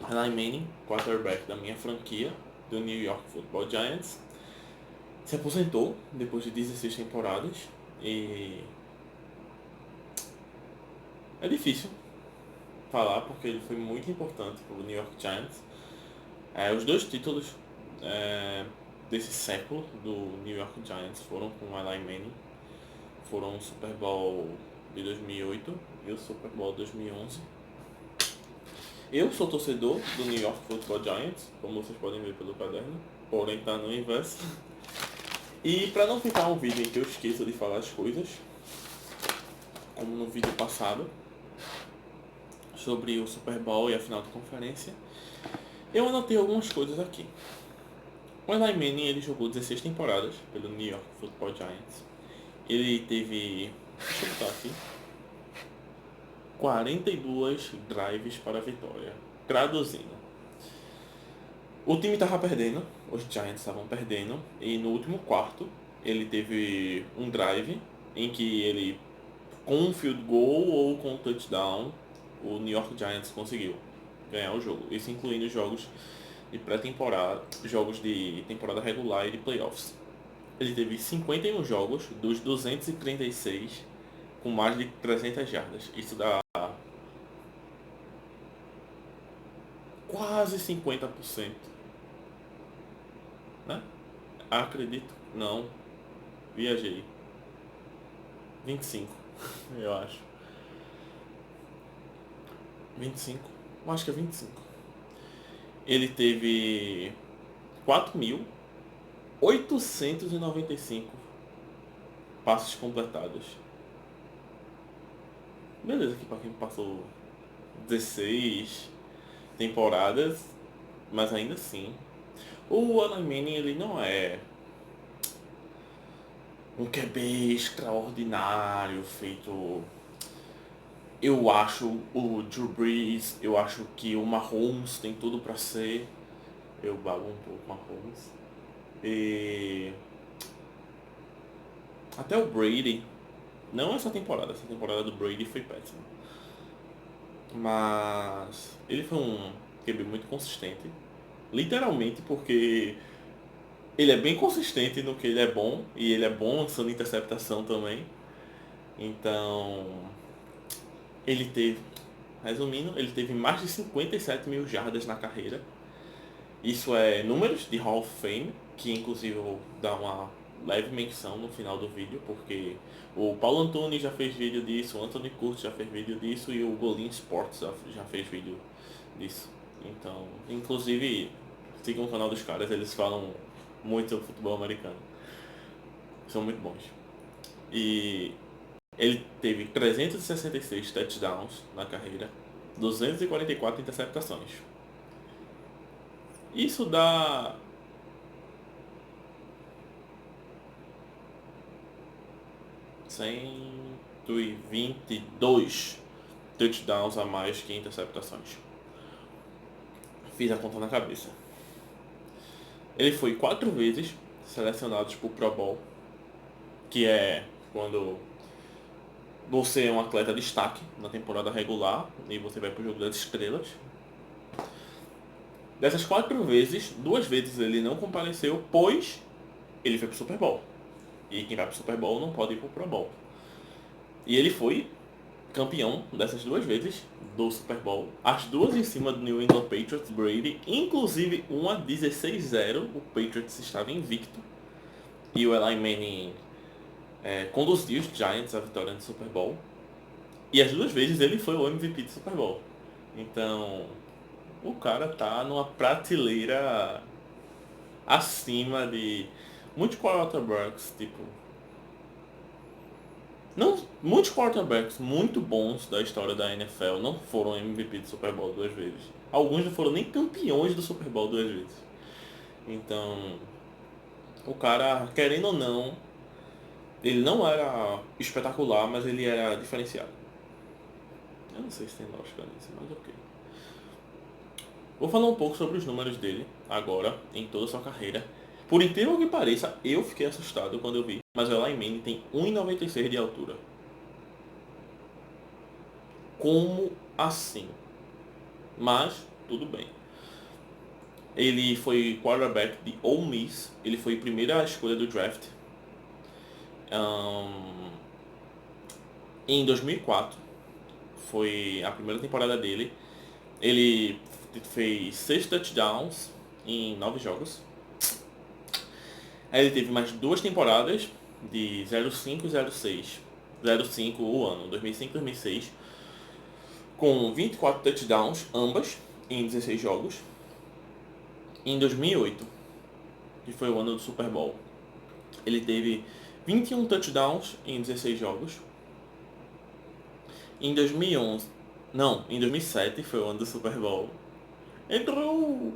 Eli Manning, quarterback da minha franquia, do New York Football Giants, se aposentou depois de 16 temporadas e é difícil falar porque ele foi muito importante para o New York Giants. Os dois títulos é, desse século do New York Giants foram com o Eli Manning. Foram o Super Bowl de 2008 e o Super Bowl de 2011. Eu sou torcedor do New York Football Giants, como vocês podem ver pelo caderno, porém tá no inverso. E para não ficar um vídeo em que eu esqueço de falar as coisas, como no vídeo passado, sobre o Super Bowl e a final de conferência, eu anotei algumas coisas aqui. O Eli Manning ele jogou 16 temporadas pelo New York Football Giants. Ele teve, deixa eu botar aqui, 42 drives para a vitória. Traduzindo, o time estava perdendo, os Giants estavam perdendo, e no último quarto ele teve um drive em que ele, com um field goal ou com um touchdown, o New York Giants conseguiu ganhar o jogo. Isso incluindo jogos de pré-temporada, jogos de temporada regular e de playoffs. Ele teve 51 jogos dos 236 com mais de 300 jardas. Isso dá quase 50%, né? Acredito. Não. Viajei. 25, eu acho. 25. Eu acho que é 25. Ele teve 4.895 passes completados. Beleza, aqui pra quem passou 16 temporadas, mas ainda assim. O Eli Manning, ele não é um QB extraordinário, feito. Eu acho o Drew Brees, eu acho que o Mahomes tem tudo pra ser. Eu bago um pouco o Mahomes. E até o Brady, não essa temporada do Brady foi péssima. Mas ele foi um QB muito consistente. Literalmente porque ele é bem consistente no que ele é bom. E ele é bom lançando interceptação também. Então, ele teve, resumindo, ele teve mais de 57 mil jardas na carreira. Isso é números de Hall of Fame, que inclusive eu vou dar uma leve menção no final do vídeo, porque o Paulo Antunes já fez vídeo disso, o Anthony Curtis já fez vídeo disso e o Golin Sports já fez vídeo disso. Então, inclusive, sigam o canal dos caras, eles falam muito sobre futebol americano. São muito bons. E ele teve 366 touchdowns na carreira, 244 interceptações. Isso dá 122 touchdowns a mais que interceptações. Fiz a conta na cabeça. Ele foi 4 vezes selecionado para o Pro Bowl, que é quando você é um atleta de destaque na temporada regular e você vai para o jogo das estrelas. Dessas 4 vezes, 2 vezes ele não compareceu, pois ele foi para o Super Bowl. E quem vai para o Super Bowl não pode ir para o Pro Bowl. E ele foi campeão dessas 2 vezes do Super Bowl, as duas em cima do New England Patriots, Brady, inclusive uma 16-0, o Patriots estava invicto e o Eli Manning conduziu os Giants à vitória no Super Bowl, e as 2 vezes ele foi o MVP do Super Bowl. Então o cara tá numa prateleira acima de muitos quarterbacks, tipo, não, muitos quarterbacks muito bons da história da NFL não foram MVP do Super Bowl 2 vezes. Alguns não foram nem campeões do Super Bowl 2 vezes. Então, o cara, querendo ou não, ele não era espetacular, mas ele era diferenciado. Eu não sei se tem lógica nisso, mas ok. Vou falar um pouco sobre os números dele agora, em toda a sua carreira. Por incrível que pareça, eu fiquei assustado quando eu vi, mas o Eli Manning tem 1,96 de altura. Como assim? Mas tudo bem. Ele foi quarterback de Ole Miss, ele foi a primeira escolha do draft. Em 2004, foi a primeira temporada dele. Ele fez 6 touchdowns em 9 jogos. Aí ele teve mais 2 temporadas de 05 e 06. 05 o ano, 2005 e 2006, com 24 touchdowns, ambas, em 16 jogos. Em 2008, que foi o ano do Super Bowl, ele teve 21 touchdowns em 16 jogos. Em 2011, não, em 2007 foi o ano do Super Bowl. Entrou!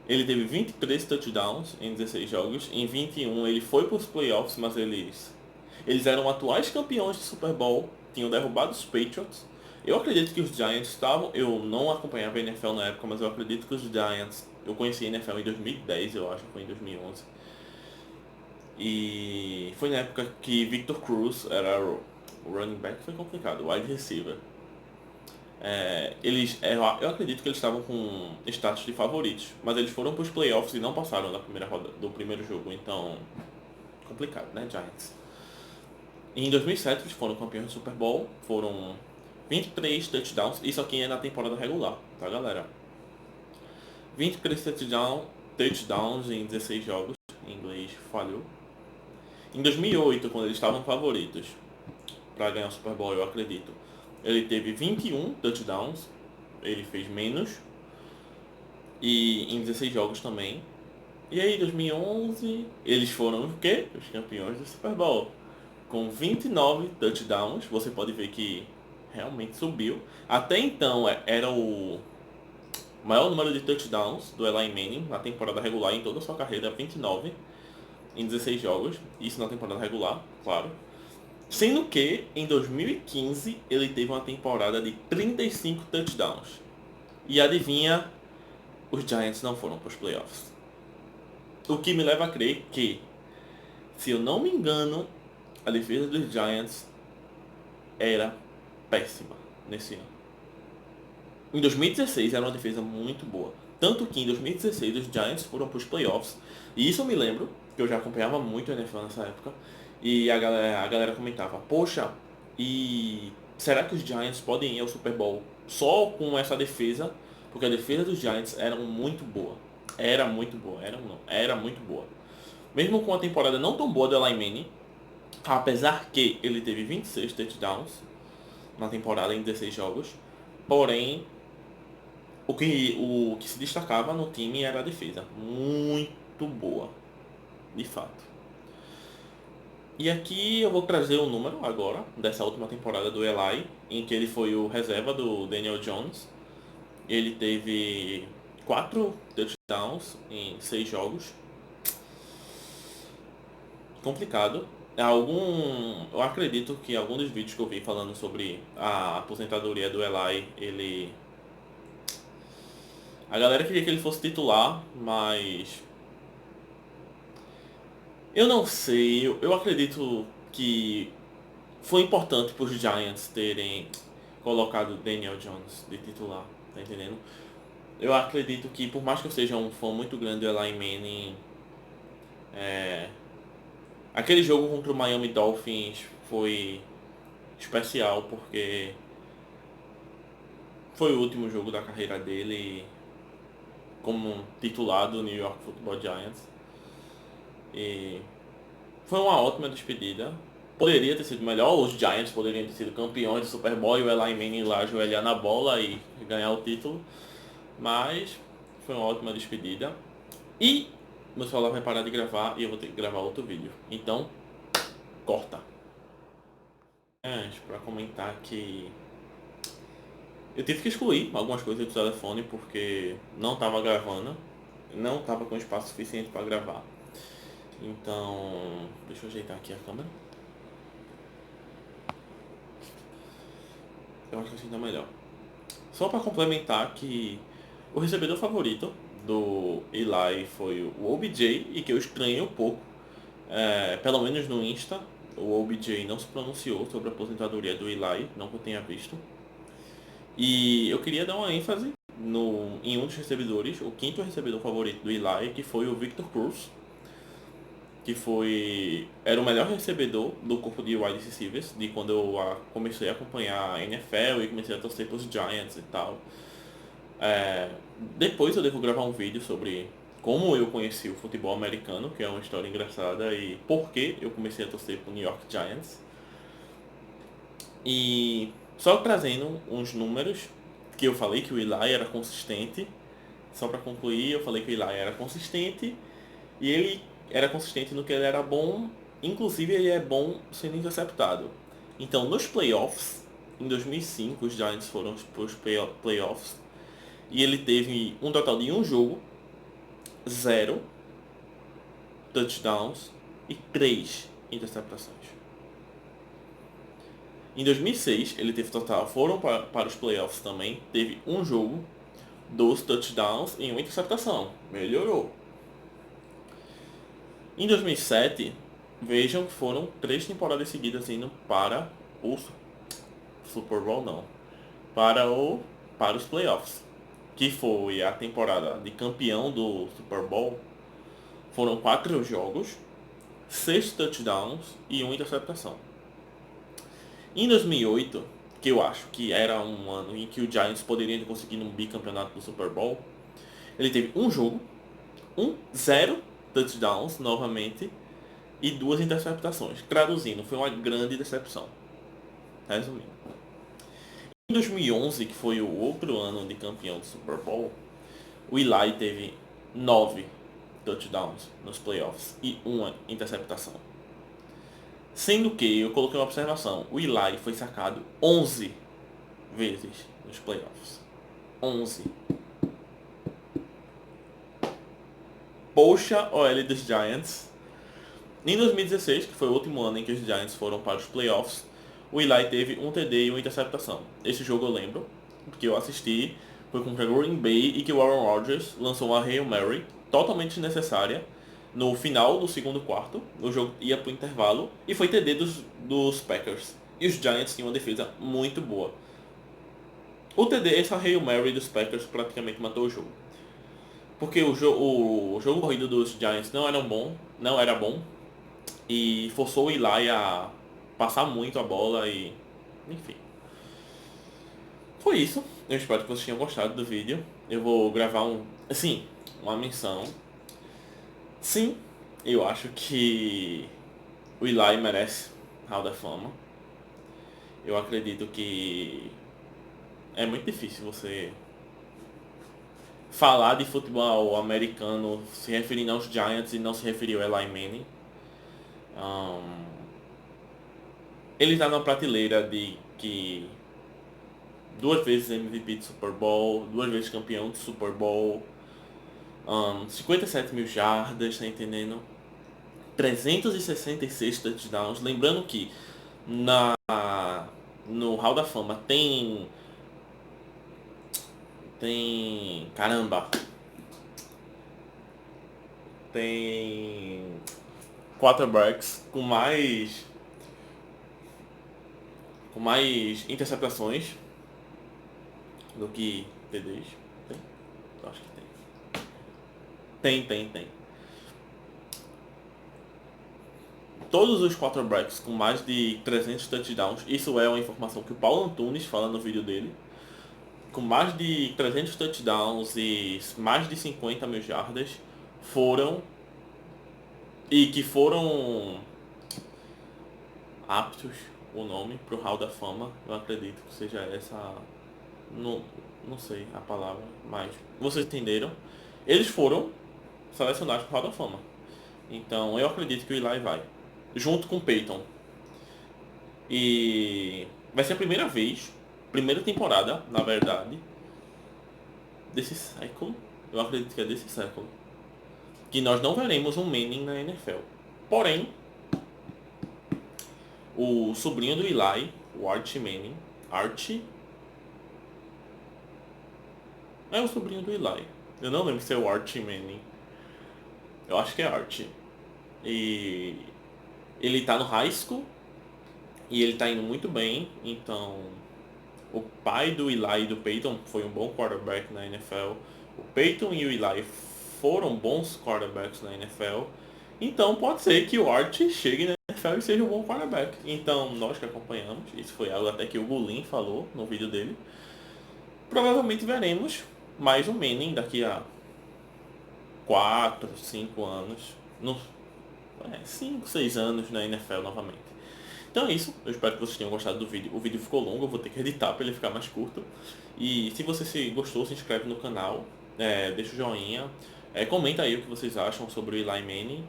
Ele teve 23 touchdowns em 16 jogos. Em 21 ele foi para os playoffs, mas eles eram atuais campeões de Super Bowl, tinham derrubado os Patriots. Eu acredito que os Giants estavam, eu não acompanhava a NFL na época, mas eu acredito que os Giants, eu conheci a NFL em 2010, eu acho, foi em 2011. E foi na época que Victor Cruz era o running back, foi complicado, wide receiver. Eu acredito que eles estavam com status de favoritos, mas eles foram para os playoffs e não passaram na primeira roda do primeiro jogo, então complicado, né, Giants. Em 2007 eles foram campeões do Super Bowl, foram 23 touchdowns, isso aqui é na temporada regular, tá, galera? 23 touchdowns em 16 jogos, em inglês falhou. Em 2008, quando eles estavam favoritos para ganhar o Super Bowl, eu acredito, ele teve 21 touchdowns, ele fez menos, e em 16 jogos também. E aí, 2011, eles foram o quê? Os campeões do Super Bowl. Com 29 touchdowns, você pode ver que realmente subiu. Até então, era o maior número de touchdowns do Eli Manning na temporada regular em toda a sua carreira, 29 em 16 jogos. Isso na temporada regular, claro. Sendo que, em 2015, ele teve uma temporada de 35 touchdowns. E adivinha, os Giants não foram para os playoffs. O que me leva a crer que, se eu não me engano, a defesa dos Giants era péssima nesse ano. Em 2016 era uma defesa muito boa. Tanto que em 2016 os Giants foram para os playoffs. E isso eu me lembro, que eu já acompanhava muito a NFL nessa época. E a galera comentava, poxa, e será que os Giants podem ir ao Super Bowl só com essa defesa? Porque a defesa dos Giants era muito boa. Era muito boa, era muito boa. Mesmo com a temporada não tão boa do Eli Manning, apesar que ele teve 26 touchdowns na temporada em 16 jogos, porém o que se destacava no time era a defesa, muito boa, de fato. E aqui eu vou trazer um número agora, dessa última temporada do Eli, em que ele foi o reserva do Daniel Jones. Ele teve 4 touchdowns em 6 jogos. Complicado. Eu acredito que algum dos vídeos que eu vi falando sobre a aposentadoria do Eli, a galera queria que ele fosse titular, mas eu não sei, eu acredito que foi importante para os Giants terem colocado Daniel Jones de titular, tá entendendo? Eu acredito que, por mais que eu seja um fã muito grande do Eli Manning, aquele jogo contra o Miami Dolphins foi especial porque foi o último jogo da carreira dele como titular do New York Football Giants. E foi uma ótima despedida. Poderia ter sido melhor, os Giants poderiam ter sido campeões do Super Bowl e o Eli Manning lá ajoelhar na bola e ganhar o título. Mas foi uma ótima despedida. E meu celular vai parar de gravar e eu vou ter que gravar outro vídeo. Então, corta. Para comentar que eu tive que excluir algumas coisas do telefone porque não estava gravando, não estava com espaço suficiente para gravar. Então, deixa eu ajeitar aqui a câmera. Eu acho que assim tá melhor. Só para complementar que o recebedor favorito do Eli foi o OBJ e que eu estranhei um pouco, pelo menos no Insta, o OBJ não se pronunciou sobre a aposentadoria do Eli, não que eu tenha visto. E eu queria dar uma ênfase em um dos recebedores, o quinto recebedor favorito do Eli, que foi o Victor Cruz, que era o melhor recebedor do corpo de wide receivers, de quando eu comecei a acompanhar a NFL e comecei a torcer para os Giants e tal. Depois eu devo gravar um vídeo sobre como eu conheci o futebol americano, que é uma história engraçada, e por que eu comecei a torcer para o New York Giants. E só trazendo uns números, que eu falei que o Eli era consistente. Só para concluir, eu falei que o Eli era consistente e ele era consistente no que ele era bom, inclusive ele é bom sendo interceptado. Então, nos playoffs, em 2005, os Giants foram para os playoffs e ele teve um total de um jogo, 0 touchdowns e 3 interceptações. Em 2006, ele teve total, foram para os playoffs também, teve um jogo, 2 touchdowns e uma interceptação. Melhorou. Em 2007, vejam que foram 3 temporadas seguidas indo para o Super Bowl, não, para os playoffs, que foi a temporada de campeão do Super Bowl. Foram 4 jogos, 6 touchdowns e uma interceptação. Em 2008, que eu acho que era um ano em que o Giants poderia ter conseguido um bicampeonato do Super Bowl, ele teve um jogo, 0 touchdowns novamente e 2 interceptações. Traduzindo, foi uma grande decepção. Resumindo. Em 2011, que foi o outro ano de campeão do Super Bowl, o Eli teve 9 touchdowns nos playoffs e uma interceptação. Sendo que, eu coloquei uma observação, o Eli foi sacado 11 vezes nos playoffs. 11. Poxa, OL dos Giants. Em 2016, que foi o último ano em que os Giants foram para os playoffs, o Eli teve um TD e uma interceptação. Esse jogo eu lembro, porque eu assisti, foi contra Green Bay e que o Aaron Rodgers lançou uma Hail Mary totalmente desnecessária no final do segundo quarto. O jogo ia para o intervalo e foi TD dos Packers. E os Giants tinham uma defesa muito boa. O TD, essa Hail Mary dos Packers praticamente matou o jogo. Porque o jogo corrido dos Giants não era bom, e forçou o Eli a passar muito a bola e... enfim. Foi isso. Eu espero que vocês tenham gostado do vídeo. Eu vou gravar uma menção. Sim, eu acho que o Eli merece Hall da Fama. Eu acredito que é muito difícil você falar de futebol americano se referindo aos Giants e não se referir ao Eli Manning. Ele está na prateleira de que 2 vezes MVP de Super Bowl, 2 vezes campeão de Super Bowl, 57 mil jardas, tá entendendo? 366 touchdowns. Lembrando que no Hall da Fama caramba, tem quarterbacks com mais interceptações do que TDs. Tem? Acho que tem. Todos os quarterbacks com mais de 300 touchdowns, isso é uma informação que o Paulo Antunes fala no vídeo dele, com mais de 300 touchdowns e mais de 50 mil jardas, que foram aptos, o nome, para o Hall da Fama. Eu acredito que seja essa, não sei a palavra, mas vocês entenderam. Eles foram selecionados para o Hall da Fama. Então eu acredito que o Eli vai, junto com o Peyton. E vai ser a primeira temporada, na verdade, desse século. Eu acredito que é desse século, que nós não veremos um Manning na NFL. Porém, o sobrinho do Eli, o Archie Manning, é o sobrinho do Eli. Eu não lembro se é o Archie Manning. Eu acho que é Archie. E ele tá no high school e ele tá indo muito bem, então O pai do Eli e do Peyton foi um bom quarterback na NFL. O Peyton e o Eli foram bons quarterbacks na NFL. Então pode ser que o Art chegue na NFL e seja um bom quarterback. Então nós que acompanhamos, isso foi algo até que o Gulin falou no vídeo dele, provavelmente veremos mais um Manning daqui a 4, 5 anos. No, 5, 6 anos na NFL novamente. Então é isso, eu espero que vocês tenham gostado do vídeo. O vídeo ficou longo, eu vou ter que editar para ele ficar mais curto. E se você se gostou, se inscreve no canal, deixa o joinha, comenta aí o que vocês acham sobre o Eli Manning.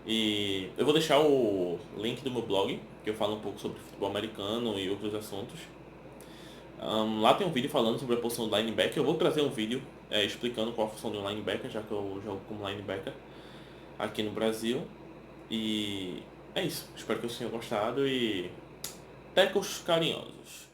E eu vou deixar o link do meu blog, que eu falo um pouco sobre futebol americano e outros assuntos. Lá tem um vídeo falando sobre a posição do linebacker. Eu vou trazer um vídeo explicando qual a função de um linebacker, já que eu jogo como linebacker aqui no Brasil. E é isso. Espero que vocês tenham gostado e tecos carinhosos.